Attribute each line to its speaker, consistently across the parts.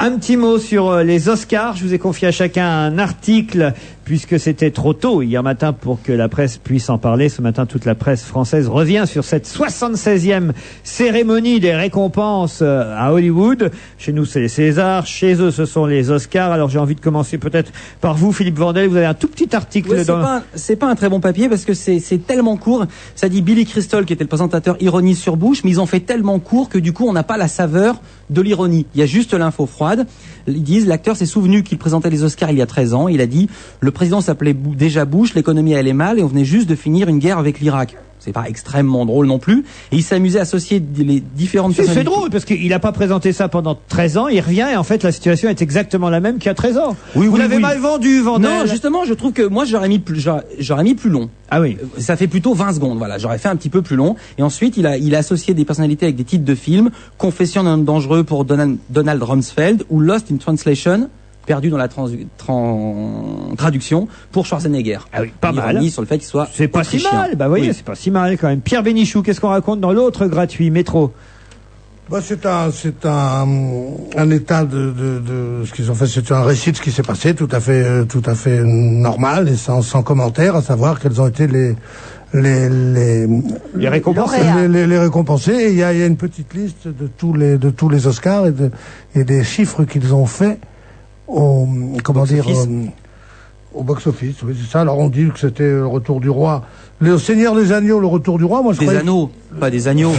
Speaker 1: Un petit mot sur les Oscars. Je vous ai confié à chacun un article, puisque c'était trop tôt hier matin pour que la presse puisse en parler. Ce matin, toute la presse française revient sur cette 76e cérémonie des récompenses à Hollywood. Chez nous, c'est les Césars. Chez eux, ce sont les Oscars. Alors, j'ai envie de commencer peut-être par vous, Philippe Vandel. Vous avez un tout petit article.
Speaker 2: Ouais, c'est pas un très bon papier parce que c'est tellement court. Ça dit Billy Crystal, qui était le présentateur, ironise sur Bush, mais ils ont fait tellement court que du coup, on n'a pas la saveur de l'ironie. Il y a juste l'info froide. Ils disent, l'acteur s'est souvenu qu'il présentait les Oscars il y a 13 ans. Il a dit, le président s'appelait déjà Bush, l'économie allait mal et on venait juste de finir une guerre avec l'Irak. C'est pas extrêmement drôle non plus. Et il s'amusait à associer les différentes
Speaker 1: C'est drôle parce qu'il n'a pas présenté ça pendant 13 ans. Il revient et en fait la situation est exactement la même qu'il y a 13 ans. Vous l'avez mal vendu, Vandel.
Speaker 2: Non, justement, je trouve que moi j'aurais mis plus long.
Speaker 1: Ah oui.
Speaker 2: Ça fait plutôt 20 secondes. Voilà, j'aurais fait un petit peu plus long. Et ensuite, il a associé des personnalités avec des titres de films. Confession d'un homme dangereux pour Donald Rumsfeld ou Lost in Translation, perdu dans la traduction pour Schwarzenegger.
Speaker 1: Ah oui, pas mal.
Speaker 2: Sur le fait qu'il soit
Speaker 1: c'est pas si mal. Bah voyez, c'est pas si mal quand même. Pierre Bénichou, qu'est-ce qu'on raconte dans l'autre gratuit Métro?
Speaker 3: Bah, c'est un état de ce qu'ils ont fait. C'est un récit de ce qui s'est passé, tout à fait normal et sans commentaire, à savoir quels ont été les
Speaker 1: récompensés.
Speaker 3: Les récompensés. Et il y a une petite liste de tous les Oscars et des chiffres qu'ils ont fait au box-office, oui, c'est ça. Alors on dit que c'était le Retour du Roi. Le Seigneur des Agneaux, le Retour du Roi, moi je croyais...
Speaker 2: anneaux, pas des agneaux.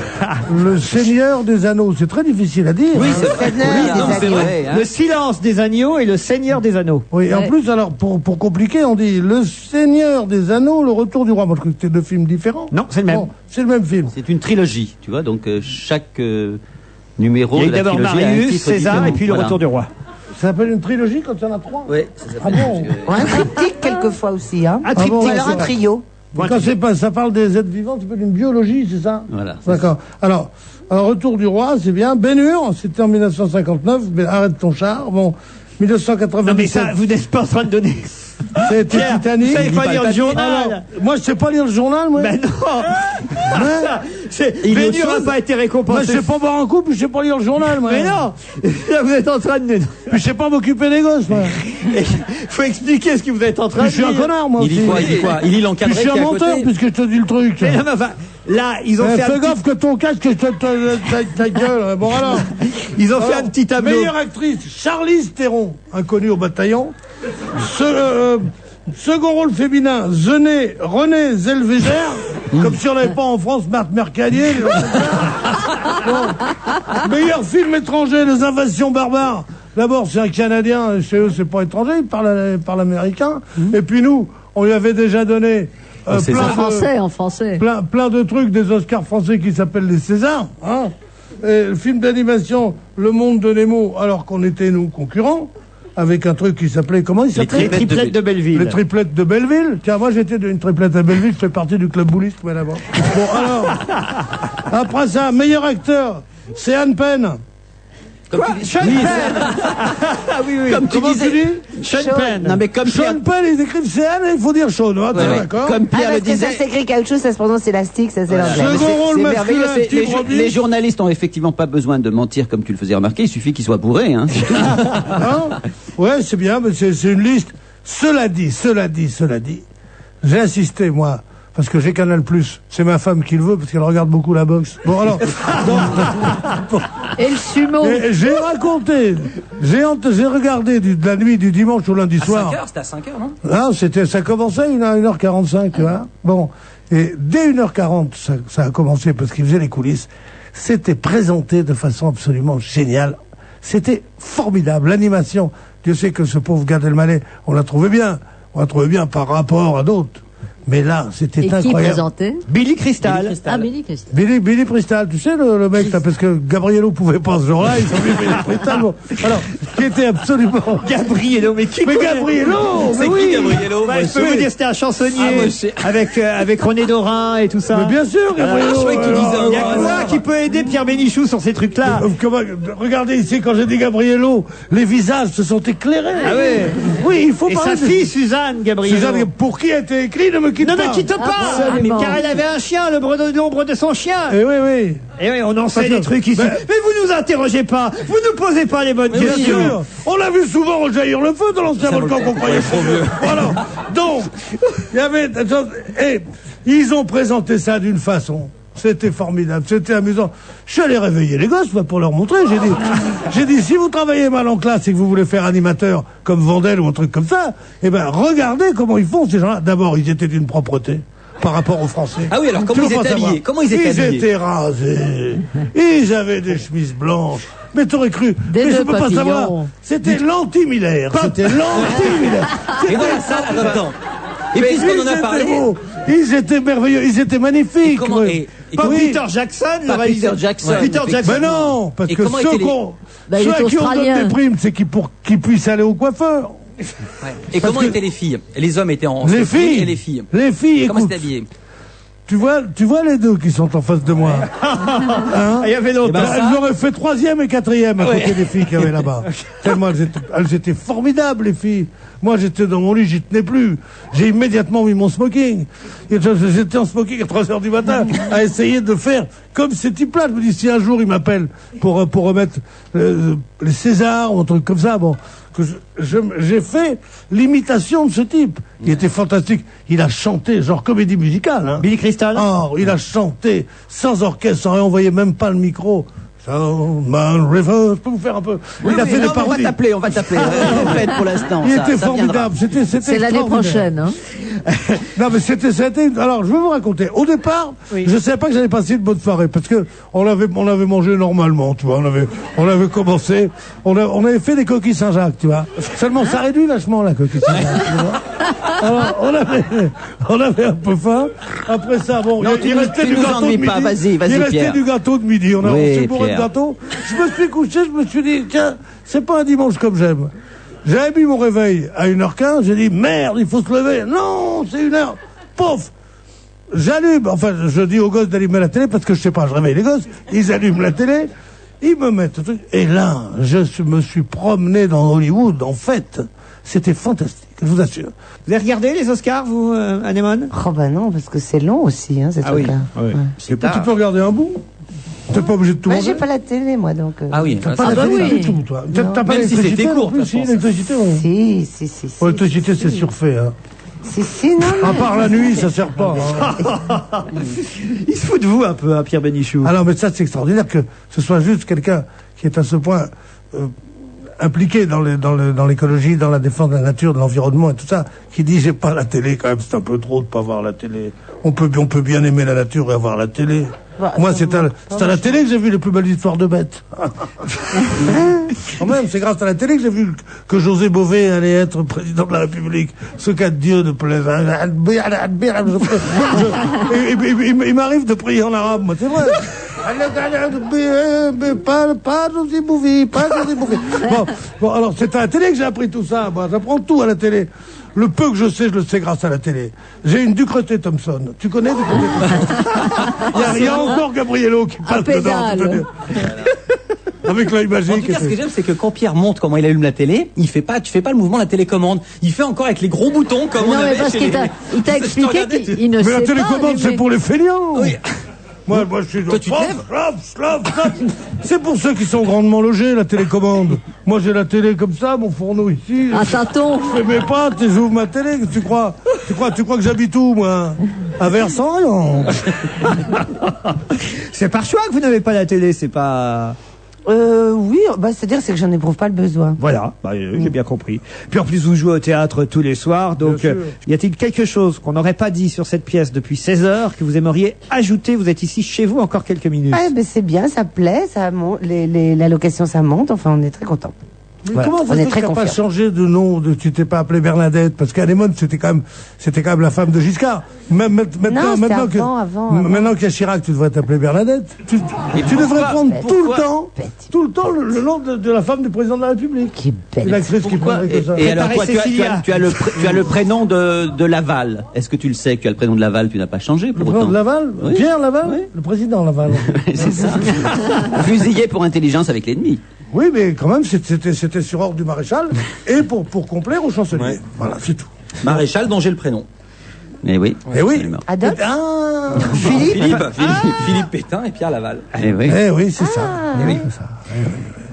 Speaker 3: Le Seigneur des Anneaux, c'est très difficile à dire.
Speaker 2: Oui, c'est vrai.
Speaker 1: Le Silence des Agneaux et le Seigneur des Anneaux.
Speaker 3: Oui, en plus, alors, pour compliquer, on dit le Seigneur des Anneaux, le Retour du Roi. Moi je crois que c'était deux films différents.
Speaker 1: Non, c'est le même.
Speaker 3: Bon, c'est le même film.
Speaker 4: C'est une trilogie, tu vois, donc chaque numéro
Speaker 1: il y a
Speaker 4: de la
Speaker 1: d'abord
Speaker 4: trilogie a un
Speaker 1: Marius,
Speaker 4: titre
Speaker 1: César
Speaker 4: différent.
Speaker 1: et puis le Retour du Roi.
Speaker 3: Ça s'appelle une trilogie quand il y en a trois.
Speaker 4: Oui,
Speaker 3: ah bon.
Speaker 5: Un triptyque quelquefois aussi, hein.
Speaker 1: Un triptyque,
Speaker 5: ou alors un trio.
Speaker 3: Quand ça parle des êtres vivants, ça s'appelle une biologie, c'est ça?
Speaker 4: Voilà.
Speaker 3: D'accord. Alors, Retour du Roi, c'est bien. Ben-Hur, c'était en 1959. Arrête ton char. Bon, 1997.
Speaker 1: Non mais ça, vous n'êtes pas en train de donner...
Speaker 3: C'était Titanic.
Speaker 1: Vous savez pas lire le journal.
Speaker 3: Alors, moi, je sais pas lire le journal, moi.
Speaker 1: Ben non. Ben-Hur n'a pas été récompensé.
Speaker 3: Moi, je sais pas boire un coup, puis je sais pas lire le journal, moi.
Speaker 1: Mais non. Là, vous êtes en train de...
Speaker 3: Puis je sais pas m'occuper des gosses, moi.
Speaker 1: Faut expliquer ce que vous êtes en train de
Speaker 3: dire. Je suis un connard, moi.
Speaker 2: Il dit quoi? Il lit l'encadré.
Speaker 3: Je suis un menteur, puisque je te dis le truc.
Speaker 1: Mais non, mais enfin, là, ils ont fait
Speaker 3: fais gaffe que ton casque, ta gueule. Bon, alors.
Speaker 1: Ils ont fait un petit tableau.
Speaker 3: Meilleure actrice, Charlize Theron, inconnue au bataillon. Second rôle féminin, Renée Zellweger, comme si on n'avait pas en France Marthe Mercadier. Bon. Meilleur film étranger, Les Invasions barbares. D'abord, c'est un Canadien, chez eux, c'est pas étranger, il parle américain. Et puis nous, on lui avait déjà donné
Speaker 5: en français.
Speaker 3: Plein de trucs, des Oscars français qui s'appellent les Césars. Hein. Et le film d'animation Le Monde de Nemo, alors qu'on était, nous, concurrents, avec un truc qui s'appelait, comment il s'appelait?
Speaker 1: Les triplettes de Belleville.
Speaker 3: Les triplettes de Belleville. Tiens, moi j'étais d'une triplette à Belleville, je fais partie du club bouliste, moi là-bas. Bon, alors, après ça, meilleur acteur, c'est Sean Penn.
Speaker 1: Sean Penn. Ah oui.
Speaker 3: Comment tu dis?
Speaker 1: Sean Penn.
Speaker 2: Non, mais comme
Speaker 3: Sean Penn, ils écrivent Sean et il faut dire Sean, hein, d'accord?
Speaker 2: Comme Pierre le disait.
Speaker 5: Ça s'écrit caoutchouc, ça se prononce élastique, ça c'est l'anglais.
Speaker 3: Second rôle masculin,
Speaker 4: Les journalistes ont effectivement pas besoin de mentir comme tu le faisais remarquer, il suffit qu'ils soient bourrés, hein.
Speaker 3: Ouais, c'est bien, mais c'est une liste. Cela dit, j'ai insisté, moi, parce que j'ai Canal+. C'est ma femme qui le veut, parce qu'elle regarde beaucoup la boxe. Bon, alors...
Speaker 5: Et le sumo.
Speaker 3: J'ai raconté, j'ai regardé de la nuit du dimanche au lundi soir.
Speaker 2: À 5h, c'était à 5h, non?
Speaker 3: Non, ça commençait à 1h45, tu vois. Bon, et dès 1h40, ça a commencé, parce qu'il faisait les coulisses. C'était présenté de façon absolument géniale. C'était formidable. L'animation, Dieu sait que ce pauvre Gad Elmaleh, on l'a trouvé bien. On l'a trouvé bien par rapport à d'autres. Mais là, c'était incroyable.
Speaker 5: Et qui présentait?
Speaker 1: Billy Crystal.
Speaker 5: Ah, Billy Crystal.
Speaker 3: Billy Crystal, tu sais le mec là, parce que Gabriello pouvait pas ce jour-là, ils ont mis Billy Crystal. Bon. Alors, qui était absolument...
Speaker 1: Gabriello, mais qui connaît...
Speaker 3: Gabriello,
Speaker 1: c'est
Speaker 3: oui.
Speaker 1: Qui Gabriello? Je peux vous dire, c'était un chansonnier avec René Dorin et tout ça.
Speaker 3: Mais bien sûr, Gabriello.
Speaker 1: Il y a que moi qui peut aider Pierre Bénichou sur ces trucs-là.
Speaker 3: Regardez ici, quand j'ai dit Gabriello, les visages se sont éclairés.
Speaker 1: Ah oui.
Speaker 3: Oui, il faut
Speaker 1: et
Speaker 3: parler.
Speaker 1: Et sa fille, Suzanne Gabriello.
Speaker 3: Suzanne, pour qui a été écrit, ne me quitte pas.
Speaker 1: Ne me quitte pas. Car elle avait un chien, l'ombre de son chien.
Speaker 3: Et oui.
Speaker 1: Et oui, on en sait des trucs ici. Mais vous nous interrogez pas, vous nous posez pas les bonnes questions.
Speaker 3: sûr. On l'a vu souvent rejaillir le feu dans l'ancien volcan qu'on croyait trop vieux. Voilà. Donc, il y avait... Et ils ont présenté ça d'une façon. C'était formidable, c'était amusant. Je suis allé réveiller les gosses pour leur montrer. J'ai dit, si vous travaillez mal en classe et que vous voulez faire animateur comme Vandel ou un truc comme ça, eh ben regardez comment ils font ces gens-là. D'abord, ils étaient d'une propreté par rapport aux Français.
Speaker 2: Ah oui, alors comment ils étaient habillés?
Speaker 3: Ils étaient rasés. Ils avaient des chemises blanches. Mais t'aurais cru.
Speaker 5: Des
Speaker 3: mais je
Speaker 5: nœuds
Speaker 3: peux pas
Speaker 5: papillons.
Speaker 3: savoir. C'était l'anti-Miller. C'était l'anti-Miller.
Speaker 2: Et dans la salle, en même temps. Et
Speaker 3: Mais
Speaker 2: puisqu'on en
Speaker 3: ils
Speaker 2: a
Speaker 3: étaient
Speaker 2: parlé...
Speaker 3: beaux. Ils étaient merveilleux. Ils étaient magnifiques.
Speaker 1: Pas
Speaker 3: Oui.
Speaker 1: Peter Jackson, le
Speaker 4: Pas
Speaker 1: réalisateur.
Speaker 4: Peter Jackson,
Speaker 1: Peter Jackson.
Speaker 3: Mais non, parce
Speaker 2: Et
Speaker 3: que
Speaker 2: comment
Speaker 3: ceux,
Speaker 2: étaient les-
Speaker 5: Bah, il
Speaker 3: ceux
Speaker 5: est
Speaker 3: à qui on donne
Speaker 5: australien.
Speaker 3: des primes, c'est qu'ils puissent aller au coiffeur.
Speaker 2: Et comment
Speaker 3: que-
Speaker 2: étaient les filles? Les hommes étaient en
Speaker 3: Les
Speaker 2: smoking
Speaker 3: filles.
Speaker 2: et les filles.
Speaker 3: Les filles,
Speaker 2: Comment
Speaker 3: écoute.
Speaker 2: c'était habillé?
Speaker 3: Tu vois les deux qui sont en face de moi. Hein?
Speaker 1: Il y avait l'autre.
Speaker 2: Eh ben, ça-
Speaker 3: Elles auraient fait 3e et 4e à côté des filles qu'il y avait là-bas. Tellement elles étaient formidables, les filles. Moi, j'étais dans mon lit, j'y tenais plus. J'ai immédiatement mis mon smoking. Et j'étais en smoking à 3 heures du matin à essayer de faire comme ces types-là. Je me dis, si un jour ils m'appellent pour remettre les Césars ou un truc comme ça, bon, que j'ai fait l'imitation de ce type. Il était fantastique. Il a chanté, genre comédie musicale. Hein.
Speaker 1: Billy Crystal.
Speaker 3: Oh, il a chanté sans orchestre, sans rien, on voyait même pas le micro. Soundman River, je peux vous faire un peu. Il a fait des
Speaker 4: on va
Speaker 3: parodies.
Speaker 4: t'appeler, on va t'appeler. Répète pour l'instant.
Speaker 3: Il
Speaker 4: ça,
Speaker 3: était
Speaker 4: ça viendra.
Speaker 3: formidable. C'était
Speaker 5: C'est l'année
Speaker 3: extraordinaire.
Speaker 5: prochaine. Hein.
Speaker 3: Non, mais c'était. Alors, je vais vous raconter. Au départ, je savais pas que j'allais passer une bonne soirée parce que on avait mangé normalement, tu vois. On avait commencé. On avait fait des coquilles Saint-Jacques, tu vois. Seulement, ça réduit vachement la coquille Saint-Jacques. Tu vois. Alors, on avait un peu faim. Après ça, bon,
Speaker 4: Non,
Speaker 3: il restait
Speaker 4: tu
Speaker 3: du
Speaker 4: nous
Speaker 3: gâteau de
Speaker 4: ennuies
Speaker 3: midi.
Speaker 4: pas. Vas-y,
Speaker 3: Il restait
Speaker 4: Pierre.
Speaker 3: du gâteau de midi. On
Speaker 4: Oui,
Speaker 3: s'est bourré de
Speaker 4: Pierre.
Speaker 3: gâteau. Je me suis couché, je me suis dit, tiens, c'est pas un dimanche comme j'aime. J'avais mis mon réveil à 1h15, j'ai dit, merde, il faut se lever. Non, c'est 1h. Pouf! J'allume, enfin, je dis aux gosses d'allumer la télé parce que je sais pas, je réveille les gosses, ils allument la télé, ils me mettent le truc. Et là, me suis promené dans Hollywood, en fait. C'était fantastique, je vous assure.
Speaker 1: Vous avez regardé les Oscars, vous, Anémone?
Speaker 5: Oh bah non, parce que c'est long aussi, hein, ces
Speaker 1: Ah oui.
Speaker 5: trucs-là.
Speaker 1: Oui.
Speaker 3: Tu peux regarder un bout? T'es pas obligé de tout
Speaker 5: Bah,
Speaker 3: manger.
Speaker 5: j'ai pas la télé, moi, donc.
Speaker 2: Ah oui.
Speaker 3: T'as pas
Speaker 5: Ah
Speaker 3: la
Speaker 5: bah
Speaker 3: télé
Speaker 5: oui.
Speaker 3: du tout, toi.
Speaker 5: Non.
Speaker 3: T'as pas
Speaker 2: Même si
Speaker 3: l'électricité
Speaker 2: c'était
Speaker 3: non
Speaker 2: court,
Speaker 3: plus,
Speaker 2: de
Speaker 3: si,
Speaker 2: toute façon.
Speaker 3: l'électricité, on...
Speaker 5: Si.
Speaker 3: Oh, l'électricité, c'est surfait, hein.
Speaker 5: Si, non.
Speaker 3: À part la nuit, ça sert pas. Hein.
Speaker 1: Il se fout de vous un peu, hein, Pierre Bénichou.
Speaker 3: Ah non, mais ça, c'est extraordinaire que ce soit juste quelqu'un qui est à ce point impliqué dans l'écologie, dans la défense de la nature, de l'environnement et tout ça, qui dit j'ai pas la télé quand même, c'est un peu trop de pas voir la télé. On peut bien aimer la nature et avoir la télé.
Speaker 5: Bah,
Speaker 3: Moi,
Speaker 5: ça
Speaker 3: c'est à la télé que j'ai vu les plus belles histoires de bêtes. Quand même, c'est grâce à la télé que j'ai vu que José Bové allait être président de la République. Ce cas de Dieu de plaise. Il m'arrive de prier en arabe, moi, c'est vrai. Bon, alors c'est à la télé que j'ai appris tout ça. Moi, j'apprends tout à la télé. Le peu que je sais, je le sais grâce à la télé. J'ai une Ducreté Thompson. Tu connais Ducreté Thompson? Il y a encore Gabriello qui passe dedans. tu connais. Avec l'œil
Speaker 2: En
Speaker 3: magique.
Speaker 2: tout cas, ce que j'aime, c'est que quand Pierre montre comment il allume la télé, tu fais pas le mouvement de la télécommande. Il fait encore avec les gros boutons comme on
Speaker 5: Non, mais
Speaker 2: avait
Speaker 5: parce
Speaker 2: chez
Speaker 5: qu'il
Speaker 2: les...
Speaker 5: il t'a
Speaker 2: Je
Speaker 5: expliqué
Speaker 2: regardais,
Speaker 5: qu'il ne
Speaker 3: Mais
Speaker 5: sait
Speaker 3: la
Speaker 5: pas.
Speaker 3: télécommande, c'est
Speaker 5: allumer.
Speaker 3: pour les feignants.
Speaker 2: Oui.
Speaker 3: Moi, je suis
Speaker 2: Toi, tu te lèves
Speaker 3: slop. C'est pour ceux qui sont grandement logés, la télécommande. Moi, j'ai la télé comme ça, mon fourneau ici.
Speaker 5: Un tâton.
Speaker 3: Je fais mes pâtes et j'ouvre ma télé. Tu crois que j'habite où, moi? À Versailles?
Speaker 1: C'est par choix que vous n'avez pas la télé, c'est pas...
Speaker 5: Oui, bah, c'est-à-dire c'est que j'en éprouve pas le besoin.
Speaker 1: Voilà, bah, j'ai bien compris. Puis en plus, vous jouez au théâtre tous les soirs, donc
Speaker 3: Bien sûr.
Speaker 1: y a-t-il quelque chose qu'on n'aurait pas dit sur cette pièce depuis 16 heures que vous aimeriez ajouter? Vous êtes ici chez vous encore quelques minutes.
Speaker 5: Ah, ben c'est bien, ça plaît, ça monte, la location ça monte, enfin on est très content.
Speaker 3: Mais
Speaker 1: Voilà.
Speaker 3: comment
Speaker 5: On est
Speaker 3: fait-il
Speaker 5: très
Speaker 3: que tu n'as pas
Speaker 5: confiants.
Speaker 3: changé de nom, tu t'es pas appelé Bernadette? Parce qu'Anémone, c'était quand même la femme de Giscard. Maintenant
Speaker 5: c'était avant.
Speaker 3: Maintenant qu'il y a Chirac, tu devrais t'appeler Bernadette. Tu devrais prendre tout le temps le nom de la femme du président de la République.
Speaker 5: Qui bête.
Speaker 3: Une actrice qui
Speaker 4: Pourquoi
Speaker 3: prendrait que ça.
Speaker 4: Et alors, toi,
Speaker 1: Préparez Cécilia.
Speaker 4: tu as le prénom de Laval. Est-ce que tu le sais que tu as le prénom de Laval? Tu n'as pas changé
Speaker 3: Le
Speaker 4: pour
Speaker 3: président
Speaker 4: autant.
Speaker 3: de Laval?
Speaker 4: Oui.
Speaker 3: Pierre Laval?
Speaker 4: Oui.
Speaker 3: Le président Laval.
Speaker 4: C'est ça. Fusillé pour intelligence avec l'ennemi.
Speaker 3: Oui, mais quand même, c'était sur ordre du maréchal et pour complaire au chancelier.
Speaker 2: Ouais.
Speaker 3: Voilà, c'est tout.
Speaker 2: Maréchal dont j'ai le prénom.
Speaker 4: Eh oui.
Speaker 3: Eh oui.
Speaker 4: Absolument.
Speaker 5: Adolphe.
Speaker 3: Ah,
Speaker 2: Philippe Pétain et Pierre Laval.
Speaker 4: Eh oui.
Speaker 3: eh oui, c'est ça.
Speaker 2: Eh oui.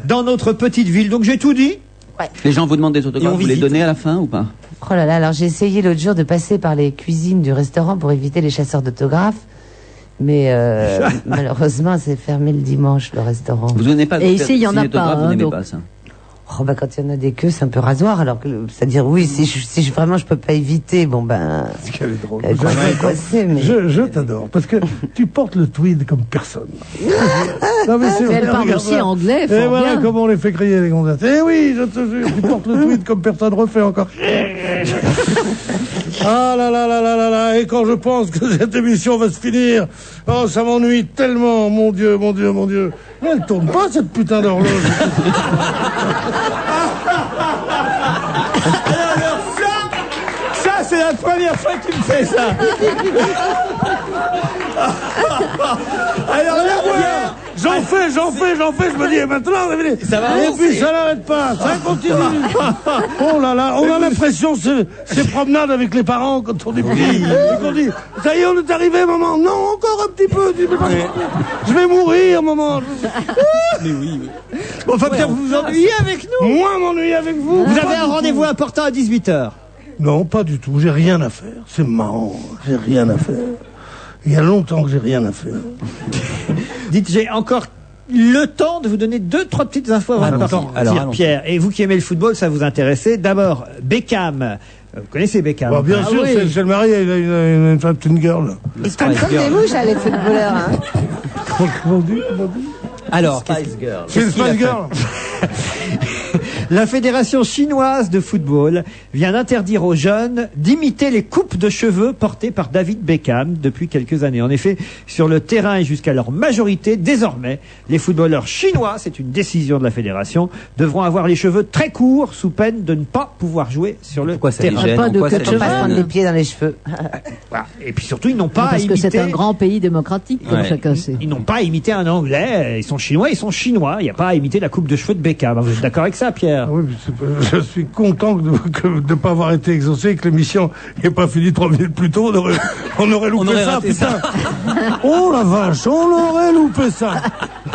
Speaker 1: Dans notre petite ville, donc j'ai tout dit.
Speaker 5: Ouais.
Speaker 4: Les gens vous demandent des
Speaker 2: Et
Speaker 4: autographes,
Speaker 2: on
Speaker 4: vous les
Speaker 2: visite.
Speaker 4: donnez à la fin ou pas?
Speaker 5: Oh là là, alors j'ai essayé l'autre jour de passer par les cuisines du restaurant pour éviter les chasseurs d'autographes. Mais malheureusement, c'est fermé le dimanche, le restaurant.
Speaker 4: Vous donnez pas
Speaker 6: Et ici, il y en a
Speaker 4: signer
Speaker 6: pas,
Speaker 4: autographe, vous
Speaker 6: hein,
Speaker 4: n'aimez
Speaker 6: donc.
Speaker 4: pas ça.
Speaker 5: Oh bah quand il y en a des queues, c'est un peu rasoir. Alors que, c'est-à-dire oui, si vraiment je peux pas éviter, bon ben.
Speaker 3: Qu'elle est drôle.
Speaker 5: Coincé, mais...
Speaker 3: Je t'adore parce que tu portes le tweed comme personne. Non, mais c'est
Speaker 6: Mais elle
Speaker 3: vrai,
Speaker 6: parle
Speaker 3: regarde,
Speaker 6: aussi
Speaker 3: voilà.
Speaker 6: anglais,
Speaker 3: Et
Speaker 6: fort
Speaker 3: voilà
Speaker 6: bien.
Speaker 3: comment on les fait crier les gonzesses. Eh oui, je te jure, tu portes le tweed comme personne. Refait encore. Ah là là là là là là. Et quand je pense que cette émission va se finir, oh ça m'ennuie tellement, mon Dieu, mon Dieu, mon Dieu. Mais elle tourne pas cette putain d'horloge.
Speaker 1: Ça, c'est la première fois que tu me fais ça. Alors là, Pierre,
Speaker 3: J'en fais, je me dis, et maintenant,
Speaker 1: Ça va
Speaker 3: et
Speaker 1: avancer.
Speaker 3: puis ça n'arrête pas, ça continue. Oh là là, on a l'impression, ces promenades avec les parents quand on est petit, et qu'on dit, ça y est, on est arrivé, maman. Non, encore un petit peu. Je vais mourir, maman.
Speaker 1: bon, enfin, Pierre, vous vous ennuyez avec nous.
Speaker 3: Moi, m'ennuyer avec vous.
Speaker 1: Vous
Speaker 3: Pas
Speaker 1: avez un
Speaker 3: du
Speaker 1: rendez-vous important à 18h.
Speaker 3: tout. Non, pas du tout, j'ai rien à faire. C'est marrant, j'ai rien à faire. Il y a longtemps que j'ai rien à faire.
Speaker 1: Dites, j'ai encore le temps de vous donner 2-3 petites infos avant de
Speaker 2: Allons-y.
Speaker 1: partir,
Speaker 2: Alors, allons-y.
Speaker 1: Pierre. Et vous qui aimez le football, ça vous intéressait. D'abord, Beckham. Vous connaissez Beckham?
Speaker 3: Bon, bien
Speaker 6: Ah
Speaker 3: sûr,
Speaker 6: oui.
Speaker 3: c'est le mari, il a une girl.
Speaker 5: Ils sont comme des mouches, là, les footballeurs. Hein.
Speaker 3: Comment on dit
Speaker 2: Alors,
Speaker 1: Spice Girl.
Speaker 3: C'est une
Speaker 2: qu'il a
Speaker 3: Spice
Speaker 2: fait
Speaker 3: Girl.
Speaker 1: La Fédération chinoise de football vient d'interdire aux jeunes d'imiter les coupes de cheveux portées par David Beckham depuis quelques années. En effet, sur le terrain et jusqu'à leur majorité, désormais, les footballeurs chinois, c'est une décision de la Fédération, devront avoir les cheveux très courts sous peine de ne pas pouvoir jouer sur le
Speaker 2: Pourquoi ça les
Speaker 1: terrain.
Speaker 2: gêne?
Speaker 6: Pas de
Speaker 2: En quoi ça
Speaker 6: queue de
Speaker 2: les
Speaker 5: Faut pas se
Speaker 2: gêne
Speaker 5: prendre les pieds dans les cheveux.
Speaker 1: Voilà. Et puis surtout, ils n'ont pas à
Speaker 6: Parce que c'est
Speaker 1: imiter...
Speaker 6: un grand pays démocratique, comme
Speaker 2: Ouais.
Speaker 6: chacun sait.
Speaker 1: Ils n'ont pas à imiter un Anglais. Ils sont chinois, ils sont chinois. Il n'y a pas à imiter la coupe de cheveux de Beckham. Vous êtes d'accord avec ça, Pierre?
Speaker 3: Ah oui, mais je suis content de ne pas avoir été exaucé et que l'émission n'ait pas fini 3 minutes plus tôt. On aurait loupé
Speaker 2: aurait
Speaker 3: ça,
Speaker 2: raté
Speaker 3: putain. Oh la vache, on aurait loupé ça.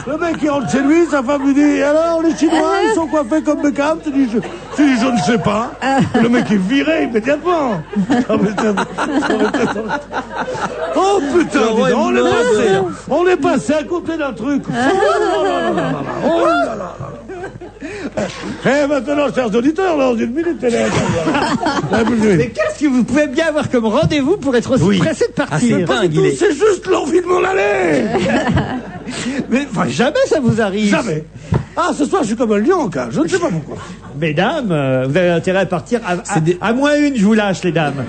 Speaker 3: Le mec il rentre chez lui, sa femme lui dit, alors les Chinois, ils sont coiffés comme Beckham? Tu dis, je ne sais pas. Et le mec est viré immédiatement. Ah, mais oh putain, dis donc, on est passé à côté d'un truc. Oh là là là là là. Oh là là là. Et maintenant, chers auditeurs, dans une minute,
Speaker 1: Mais qu'est-ce que vous pouvez bien avoir comme rendez-vous pour être aussi pressé de
Speaker 2: Ah, c'est
Speaker 1: partir?
Speaker 2: dingue, il est...
Speaker 3: c'est juste l'envie de m'en aller.
Speaker 1: Mais enfin, jamais ça vous arrive.
Speaker 3: Jamais. Ah, ce soir, je suis comme un lion, car je ne sais pas pourquoi.
Speaker 1: Mesdames, vous avez intérêt à partir à moins une, je vous lâche, les dames.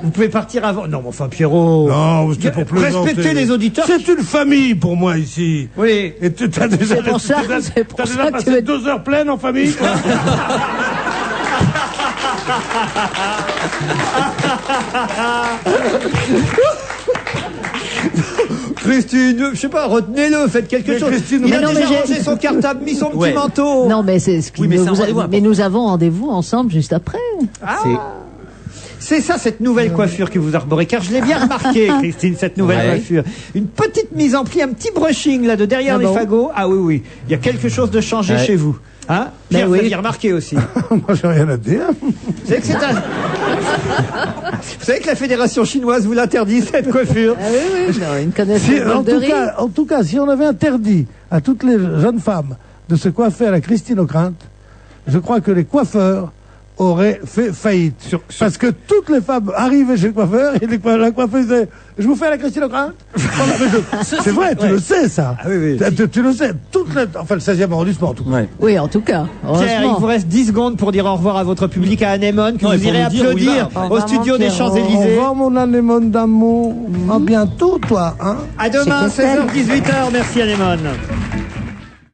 Speaker 1: Vous pouvez partir avant. Non, mais enfin, Pierrot.
Speaker 3: Non, c'était pour plaisanter.
Speaker 1: Respectez les auditeurs.
Speaker 3: C'est une famille pour moi ici.
Speaker 1: Oui.
Speaker 3: Et tu as déjà,
Speaker 6: C'est pour ça- c'est pour
Speaker 3: t'as
Speaker 6: ça
Speaker 3: déjà
Speaker 6: que
Speaker 3: passé
Speaker 6: tu veux-
Speaker 3: 2 heures pleines en famille, quoi.
Speaker 1: Christine, je sais pas, retenez-le, faites quelque
Speaker 3: Mais
Speaker 1: chose.
Speaker 3: Christine,
Speaker 1: Il
Speaker 3: mais
Speaker 1: a
Speaker 6: non,
Speaker 1: déjà
Speaker 6: mais j'ai-
Speaker 1: rangé son cartable, mis son petit
Speaker 2: Ouais.
Speaker 1: manteau.
Speaker 6: Non, mais c'est ce qui
Speaker 2: Oui, mais
Speaker 6: nous-
Speaker 2: c'est un rendez-vous
Speaker 6: mais nous avons rendez-vous ensemble juste après.
Speaker 1: C'est ça, cette nouvelle coiffure que vous arborez, car je l'ai bien remarqué, Christine, cette nouvelle
Speaker 2: Ouais.
Speaker 1: coiffure. Une petite mise en pli, un petit brushing, là, de derrière
Speaker 6: Ah
Speaker 1: les
Speaker 6: bon
Speaker 1: fagots. Ah oui, oui. Il y a quelque chose de changé
Speaker 2: Ouais.
Speaker 1: chez vous. Hein? Pierre,
Speaker 6: oui.
Speaker 1: vous aviez remarqué aussi.
Speaker 3: Moi, j'ai rien à dire.
Speaker 1: Vous savez que c'est un... Vous savez que la fédération chinoise vous l'interdit, cette coiffure.
Speaker 6: Ah oui, oui, non, une connaissance
Speaker 3: Si,
Speaker 6: de
Speaker 3: en tout cas, si on avait interdit à toutes les jeunes femmes de se coiffer à la Christine O'Krent, je crois que les coiffeurs auraient fait faillite. Parce que toutes les femmes arrivaient chez le coiffeur et la coiffeuse disait « Je vous fais à la Christine O'Krent ?» C'est vrai, tu le sais, ça.
Speaker 1: Ah oui, oui.
Speaker 3: Tu le sais. Enfin, le 16e arrondissement, en tout cas.
Speaker 2: Ouais.
Speaker 6: Oui, en tout cas.
Speaker 1: Pierre, il
Speaker 6: Heureusement.
Speaker 1: vous reste 10 secondes pour dire au revoir à votre public à Anémone, que
Speaker 2: Non,
Speaker 1: vous
Speaker 2: il faut
Speaker 1: irez
Speaker 2: nous dire où il
Speaker 1: applaudir
Speaker 2: va.
Speaker 1: au studio des
Speaker 3: Au
Speaker 1: Champs-Élysées.
Speaker 3: revoir, mon anémone d'amour. À bientôt, toi. Hein.
Speaker 1: À demain,
Speaker 5: Chez Castel.
Speaker 1: 16h-18h. Merci Anémone.